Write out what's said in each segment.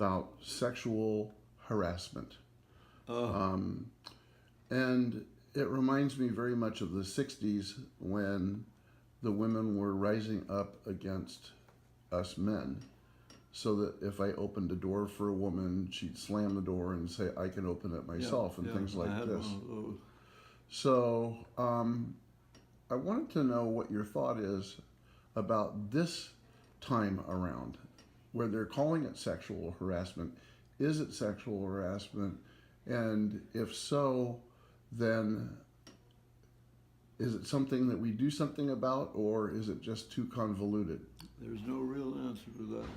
about sexual harassment. Uh, Um, and it reminds me very much of the 60s when the women were rising up against us men. So that if I opened a door for a woman, she'd slam the door and say, I can open it yeah, myself, and yeah, things I like had this. one of those. So I wanted to know what your thought is about this time around, where they're calling it sexual harassment. Is it sexual harassment? And if so, then is it something that we do something about, or is it just too convoluted? There's no real answer to that.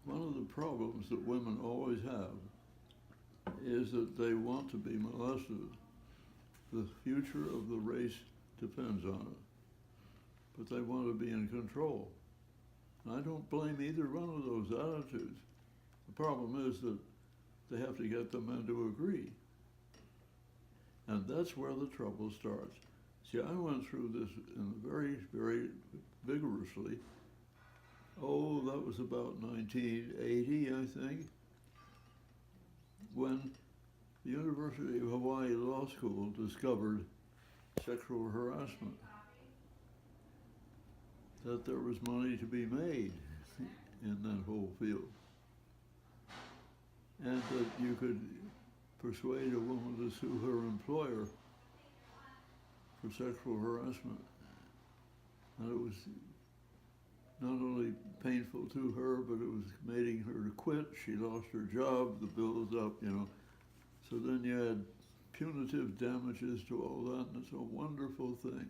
One of the problems that women always have is that they want to be molested. The future of the race depends on it, but they want to be in control. And I don't blame either one of those attitudes. The problem is that they have to get the men to agree. And that's where the trouble starts. See, I went through this very, very vigorously. Oh, that was about 1980, I think, when the University of Hawaii Law School discovered sexual harassment, that there was money to be made in that whole field, and that you could persuade a woman to sue her employer for sexual harassment. And it was not only painful to her, but it was making her to quit. She lost her job, the bill was up, you know. So then you had punitive damages to all that, and it's a wonderful thing.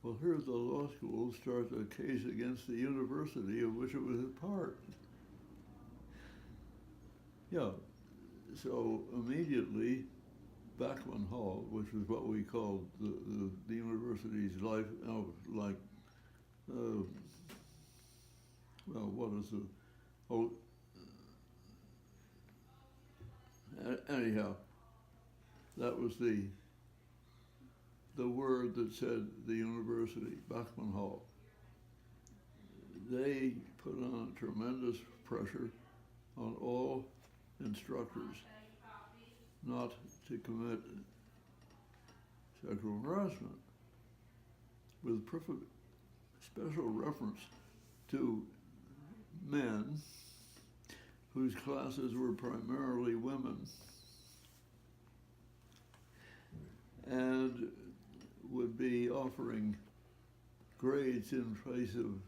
Well, here the law school starts a case against the university of which it was a part. Yeah, so immediately, Bachman Hall, which is what we called the university's life, well, what is the, oh, anyhow, that was the word that said the university, Bachman Hall. They put on tremendous pressure on all instructors not to commit sexual harassment, with special reference to men whose classes were primarily women and would be offering grades in place of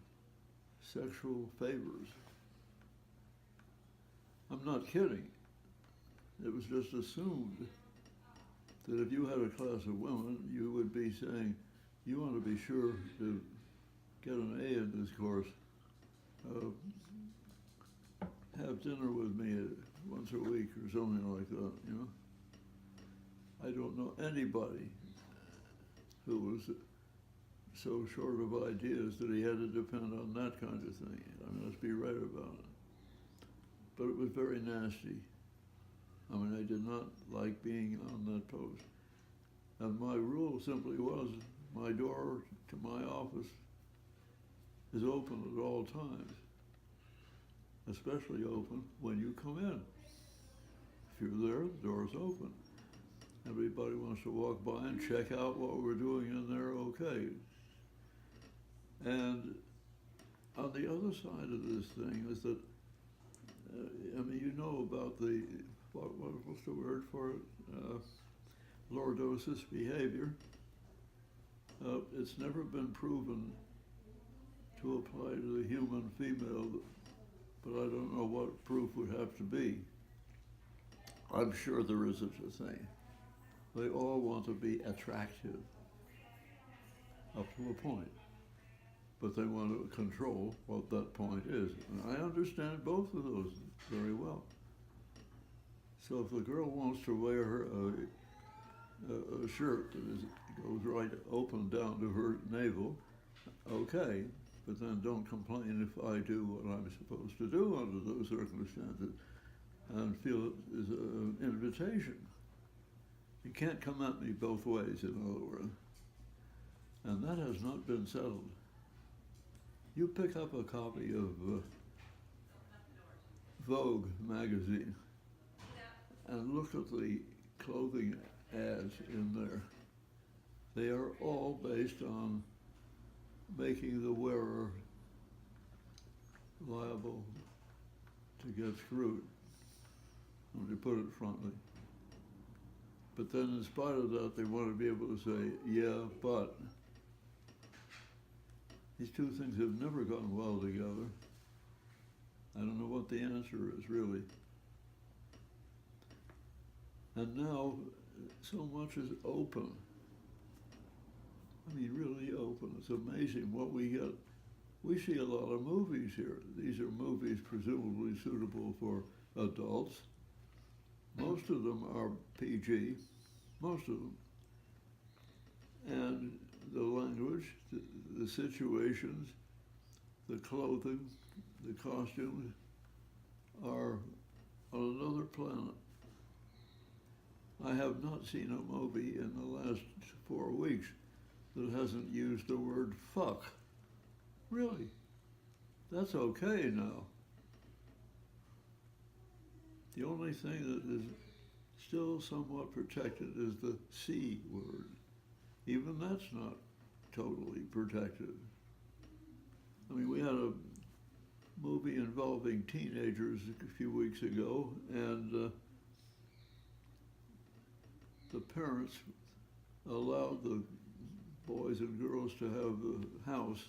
sexual favors. I'm not kidding. It was just assumed that if you had a class of women, you would be saying, you want to be sure to get an A in this course. Have dinner with me once a week or something like that, you know? I don't know anybody who was so short of ideas that he had to depend on that kind of thing. I must be right about it. But it was very nasty. I mean, I did not like being on that post. And my rule simply was, my door to my office is open at all times, especially open when you come in. If you're there, the door's open. Everybody wants to walk by and check out what we're doing in there, okay. And on the other side of this thing is that, I mean, you know about the, what's the word for it? Lordosis behavior. It's never been proven to apply to the human female, but I don't know what proof would have to be. I'm sure there is such a thing. They all want to be attractive up to a point, but they want to control what that point is. And I understand both of those very well. So if the girl wants to wear a shirt that goes right open down to her navel, okay, but then don't complain if I do what I'm supposed to do under those circumstances and feel it is an invitation. You can't come at me both ways, in other words. And that has not been settled. You pick up a copy of Vogue magazine and look at the clothing ads in there. They are all based on making the wearer liable to get screwed, when you put it frontly. But then in spite of that, they want to be able to say, yeah, but. These two things have never gone well together. I don't know what the answer is, really. And now, so much is open. I mean, really open. It's amazing what we get. We see a lot of movies here. These are movies presumably suitable for adults. Most of them are PG, most of them. And the language, the situations, the clothing, the costumes are on another planet. I have not seen a movie in the last 4 weeks that hasn't used the word fuck. Really? That's okay now. The only thing that is still somewhat protected is the C word. Even that's not totally protected. I mean, we had a movie involving teenagers a few weeks ago, and the parents allowed the boys and girls to have the house,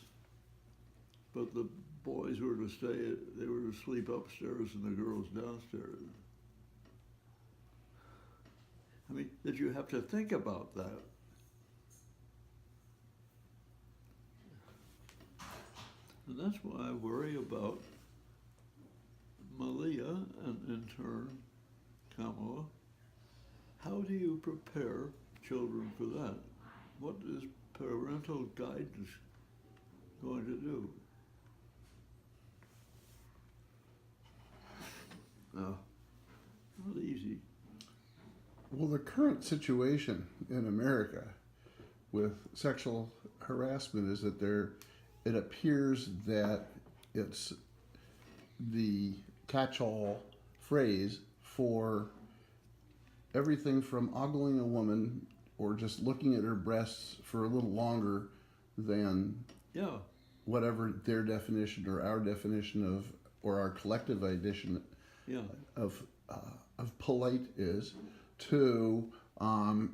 but the boys were to stay, they were to sleep upstairs and the girls downstairs. I mean, did you have to think about that? And that's why I worry about Malia and in turn Kamala. How do you prepare children for that? What is parental guidance going to do? No, not easy. Well, the current situation in America with sexual harassment is that it appears that it's the catch-all phrase for everything from ogling a woman or just looking at her breasts for a little longer than whatever their definition or our definition of, or our collective edition of polite is, to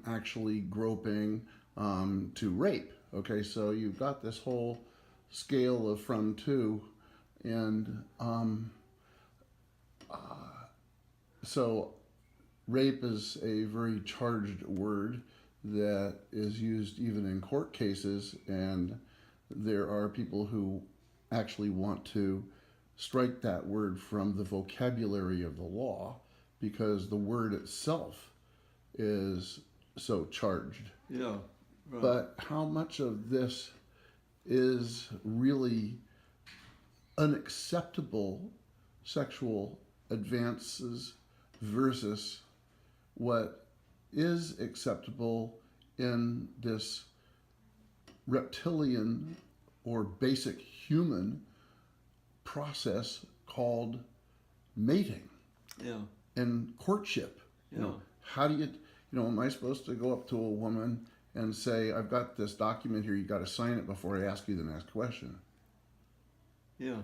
actually groping, to rape. Okay, so you've got this whole scale of from to, and so rape is a very charged word that is used even in court cases, and there are people who actually want to strike that word from the vocabulary of the law because the word itself is so charged. Yeah, right. But how much of this is really unacceptable sexual advances versus what is acceptable in this reptilian or basic human process called mating and courtship? You know, how do you am I supposed to go up to a woman and say, I've got this document here, you got to sign it before I ask you the next question? Yeah,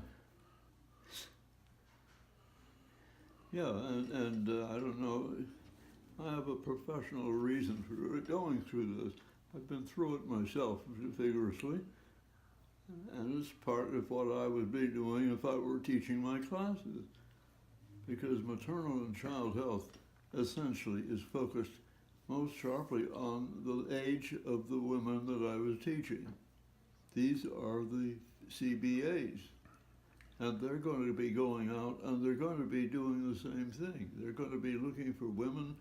and I don't know, I have a professional reason for going through this. I've been through it myself vigorously, and it's part of what I would be doing if I were teaching my classes, because maternal and child health essentially is focused most sharply on the age of the women that I was teaching. These are the CBAs. And they're going to be going out and they're going to be doing the same thing. They're going to be looking for women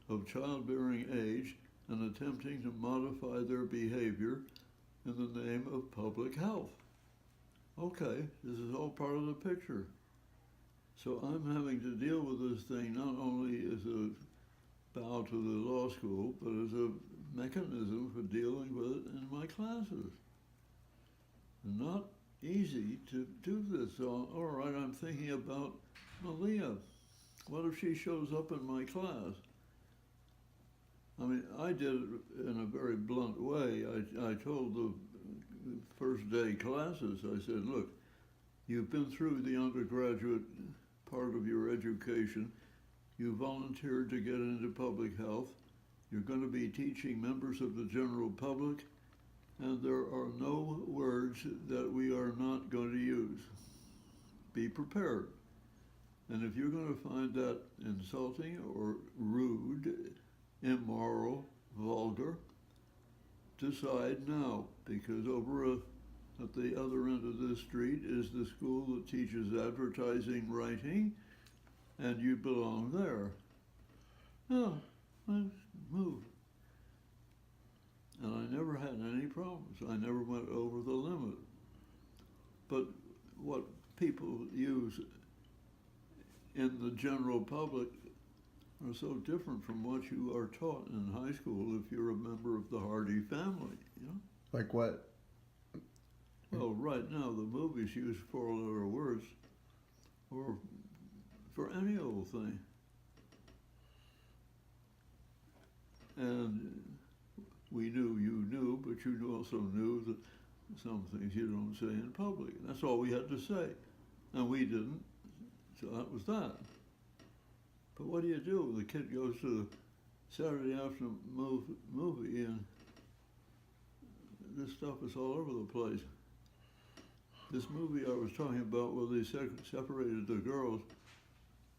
of childbearing age and attempting to modify their behavior in the name of public health. Okay, this is all part of the picture. So I'm having to deal with this thing not only as a bow to the law school, but as a mechanism for dealing with it in my classes. Not easy to do this. So, all right, I'm thinking about Malia, what if she shows up in my class? I mean, I did it in a very blunt way. I told the first day classes, I said, look, you've been through the undergraduate part of your education. You volunteered to get into public health. You're going to be teaching members of the general public, and there are no words that we are not going to use. Be prepared. And if you're going to find that insulting or rude, immoral, vulgar, decide now, because at the other end of this street is the school that teaches advertising writing, and you belong there. No, I moved. And I never had any problems. I never went over the limit. But what people use in the general public are so different from what you are taught in high school if you're a member of the Hardy family, you know? Like what? Well, right now the movies use four-letter words or for any old thing. And we knew you knew, but you also knew that some things you don't say in public. That's all we had to say. And we didn't, so that was that. But what do you do? The kid goes to the Saturday afternoon movie and this stuff is all over the place. This movie I was talking about where they separated the girls,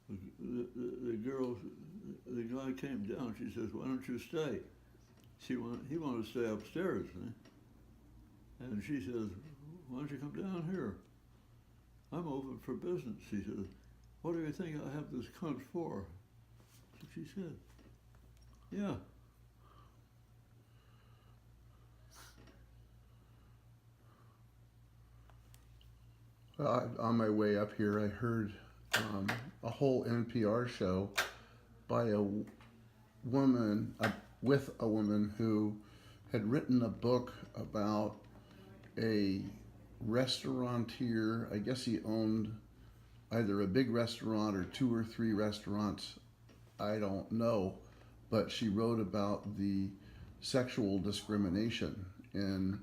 the girls, the guy came down, she says, why don't you stay? He wanted to stay upstairs. And she says, why don't you come down here? I'm open for business. She says, what do you think I have this cunt for? That's what she said. Yeah. On my way up here, I heard a whole NPR show by a woman, with a woman who had written a book about a restaurateur. I guess he owned either a big restaurant or 2 or 3 restaurants. I don't know. But she wrote about the sexual discrimination in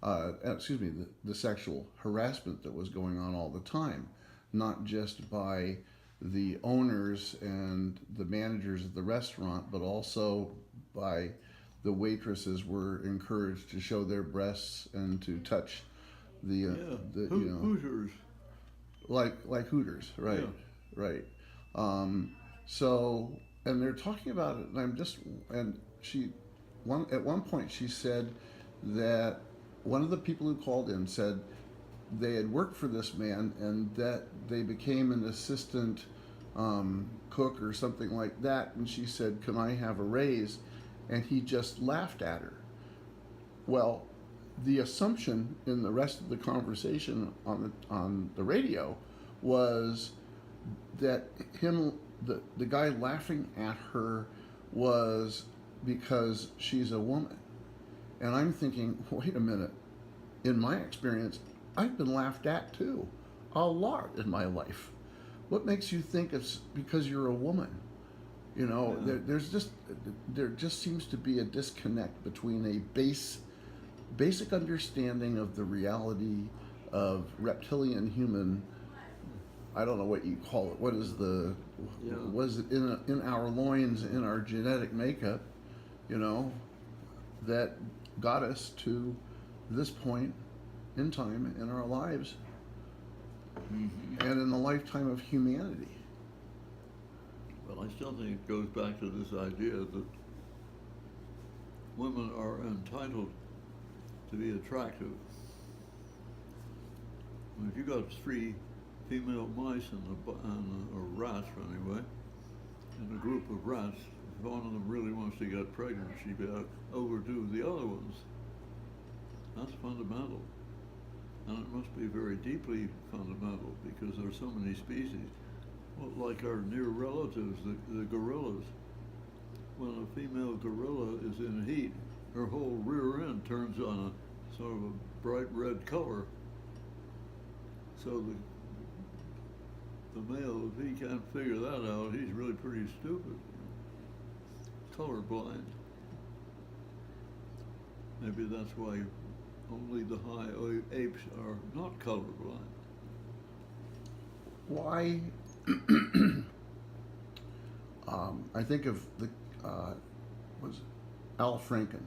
the sexual harassment that was going on all the time, not just by the owners and the managers of the restaurant, but also by the waitresses were encouraged to show their breasts and to touch the Hooters, like Hooters, right, yeah. Right. So, and they're talking about it, and at one point she said that one of the people who called in said they had worked for this man and that they became an assistant cook or something like that. And she said, can I have a raise? And he just laughed at her. Well, the assumption in the rest of the conversation on the radio was that the guy laughing at her was because she's a woman. And I'm thinking, wait a minute, in my experience, I've been laughed at too, a lot in my life. What makes you think it's because you're a woman? You know, Yeah. there just seems to be a disconnect between a basic understanding of the reality of reptilian human, I don't know what you call it, what is it in our loins, in our genetic makeup, you know, that got us to this point in time in our lives and in the lifetime of humanity. Well, I still think it goes back to this idea that women are entitled to be attractive. If you got 3 female mice or rats anyway, in a group of rats, if one of them really wants to get pregnant, she'd overdo the other ones. That's fundamental. And it must be very deeply fundamental because there are so many species. Well, like our near relatives, the gorillas. When a female gorilla is in heat, her whole rear end turns on a sort of a bright red color. So the male, if he can't figure that out, he's really pretty stupid. Colorblind. Maybe that's why only the high apes are not colorblind. Why? I think of the was Al Franken.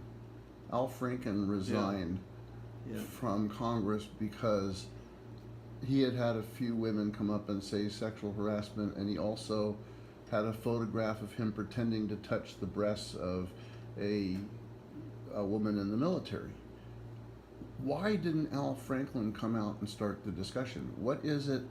Al Franken resigned Yeah. from Congress because he had had a few women come up and say sexual harassment, and he also had a photograph of him pretending to touch the breasts of a woman in the military. Why didn't Al Franken come out and start the discussion? What is it?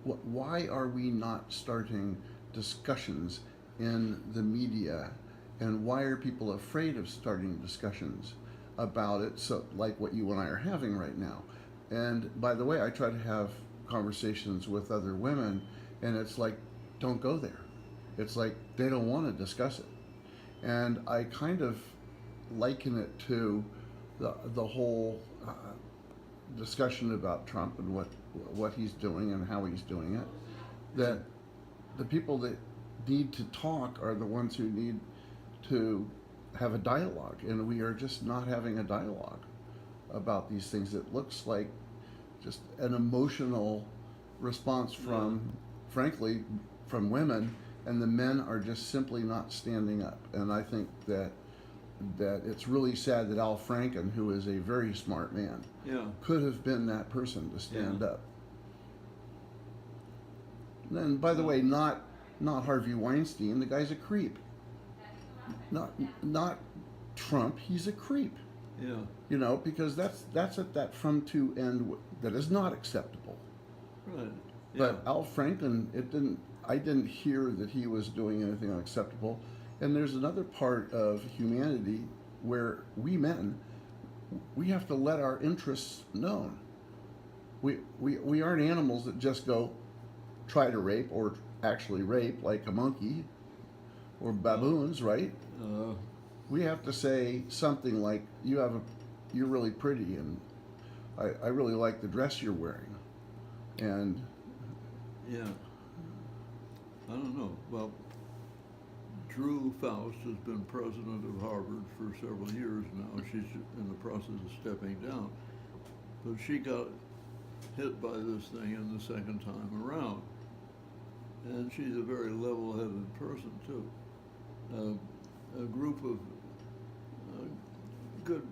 Why are we not starting discussions in the media, and why are people afraid of starting discussions about it? So, like what you and I are having right now. And by the way, I try to have conversations with other women, and it's like, don't go there. It's like they don't want to discuss it. And I kind of liken it to the whole discussion about Trump and what he's doing and how he's doing it. That the people that need to talk are the ones who need to have a dialogue, and we are just not having a dialogue about these things. It looks like just an emotional response from, frankly, from women, and the men are just simply not standing up. And I think that it's really sad that Al Franken, who is a very smart man, could have been that person to stand up. And by the way, not Harvey Weinstein. The guy's a creep. Not Trump. He's a creep. Yeah. You know, because that's at that from to end that is not acceptable. Right. Yeah. But Al Franken, I didn't hear that he was doing anything unacceptable. And there's another part of humanity where we men, we have to let our interests known. We aren't animals that just go try to rape or actually rape like a monkey or baboons, right? We have to say something like, you're really pretty, and I really like the dress you're wearing. And yeah, I don't know. Well, Drew Faust has been president of Harvard for several years now. She's in the process of stepping down. But she got hit by this thing in the second time around. And she's a very level-headed person, too. A group of good,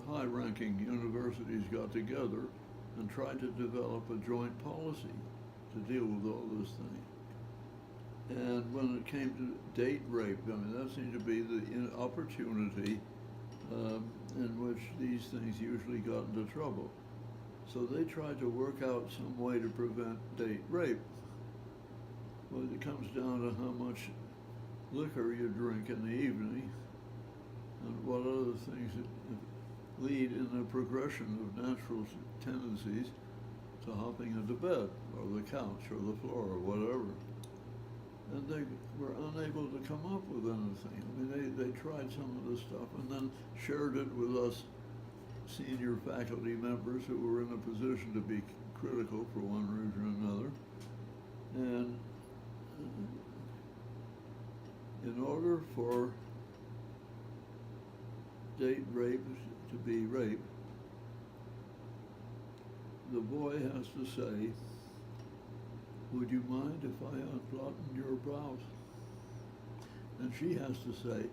high-ranking universities got together and tried to develop a joint policy to deal with all this thing. And when it came to date rape, I mean, that seemed to be the opportunity in which these things usually got into trouble. So they tried to work out some way to prevent date rape. Well, it comes down to how much liquor you drink in the evening and what other things lead in the progression of natural tendencies to hopping into bed or the couch or the floor or whatever. And they were unable to come up with anything. I mean, they tried some of this stuff and then shared it with us senior faculty members who were in a position to be critical for one reason or another. And in order for date rape to be rape, the boy has to say, "Would you mind if I unbuttoned your blouse?" And she has to say,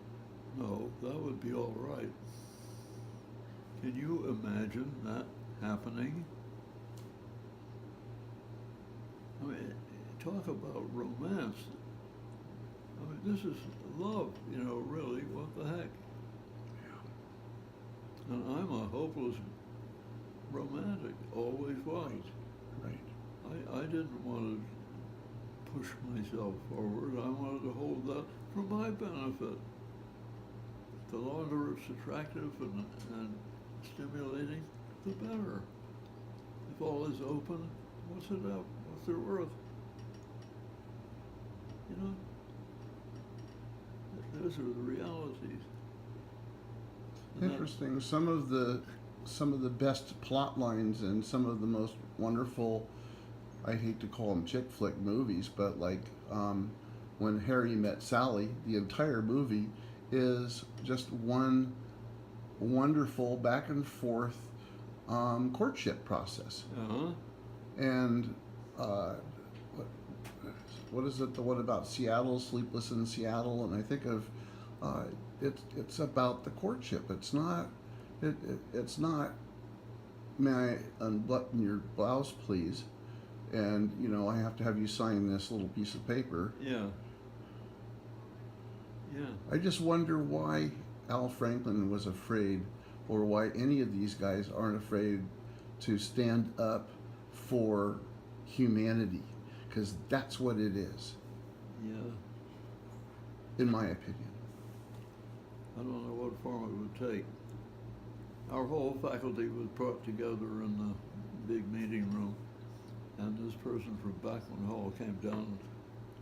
"No, that would be all right." Can you imagine that happening? I mean, talk about romance. I mean, this is love, you know, really, what the heck? And I'm a hopeless romantic, always was. right. I didn't want to push myself forward. I wanted to hold that for my benefit. The longer it's attractive and stimulating, the better. If all is open, what's it up? What's it worth? You know, those are the realities. And Interesting. Some of the best plot lines and some of the most wonderful I hate to call them chick flick movies, but like when Harry Met Sally, the entire movie is just one wonderful back and forth courtship process. Uh-huh. And what, what is it? The one about Seattle, Sleepless in Seattle, and I think of it's about the courtship. It's not. It's not. May I unbutton your blouse, please? And you know I have to have you sign this little piece of paper. Yeah. Yeah. I just wonder why Al Franklin was afraid, or why any of these guys aren't afraid to stand up for humanity, because that's what it is, Yeah. in my opinion. I don't know what form it would take. Our whole faculty was brought together in the big meeting room, and this person from Bachman Hall came down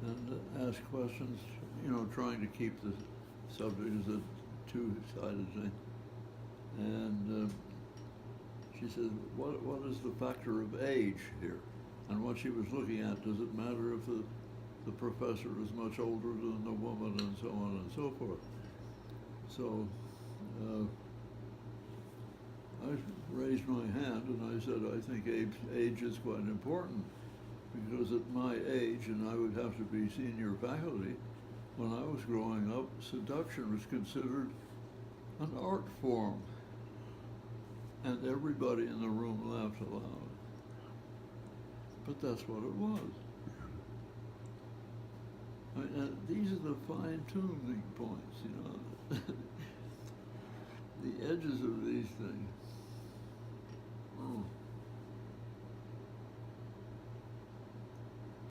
and asked questions, you know, trying to keep the subject as a two-sided thing. And she said, what is the factor of age here? And what she was looking at, does it matter if the professor is much older than the woman, and so on and so forth? So I raised my hand and I said, I think age is quite important, because at my age, and I would have to be senior faculty, when I was growing up, seduction was considered an art form. And everybody in the room laughed aloud. But that's what it was. I mean, these are the fine-tuning points, you know. The edges of these things.